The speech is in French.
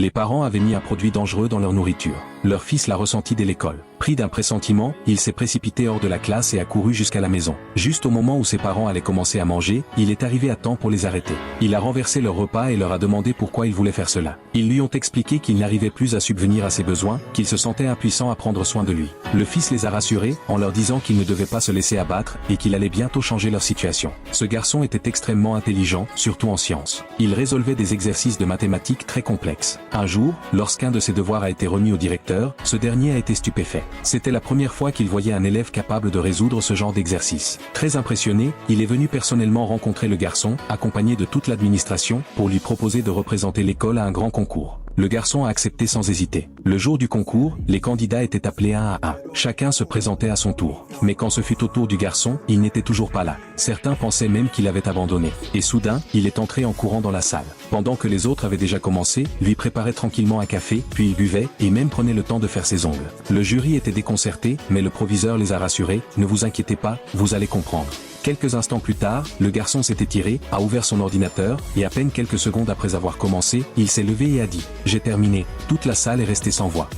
Les parents avaient mis un produit dangereux dans leur nourriture. Leur fils l'a ressenti dès l'école. Pris d'un pressentiment, il s'est précipité hors de la classe et a couru jusqu'à la maison. Juste au moment où ses parents allaient commencer à manger, il est arrivé à temps pour les arrêter. Il a renversé leur repas et leur a demandé pourquoi il voulait faire cela. Ils lui ont expliqué qu'il n'arrivait plus à subvenir à ses besoins, qu'il se sentait impuissant à prendre soin de lui. Le fils les a rassurés, en leur disant qu'il ne devait pas se laisser abattre, et qu'il allait bientôt changer leur situation. Ce garçon était extrêmement intelligent, surtout en sciences. Il résolvait des exercices de mathématiques très complexes. Un jour, lorsqu'un de ses devoirs a été remis au directeur, ce dernier a été stupéfait. C'était la première fois qu'il voyait un élève capable de résoudre ce genre d'exercice. Très impressionné, il est venu personnellement rencontrer le garçon, accompagné de toute l'administration, pour lui proposer de représenter l'école à un grand concours. Le garçon a accepté sans hésiter. Le jour du concours, les candidats étaient appelés un à un. Chacun se présentait à son tour. Mais quand ce fut au tour du garçon, il n'était toujours pas là. Certains pensaient même qu'il avait abandonné. Et soudain, il est entré en courant dans la salle. Pendant que les autres avaient déjà commencé, lui préparait tranquillement un café, puis il buvait, et même prenait le temps de faire ses ongles. Le jury était déconcerté, mais le proviseur les a rassurés, ne vous inquiétez pas, vous allez comprendre. Quelques instants plus tard, le garçon s'est étiré, a ouvert son ordinateur, et à peine quelques secondes après avoir commencé, il s'est levé et a dit « J'ai terminé ». Toute la salle est restée sans voix.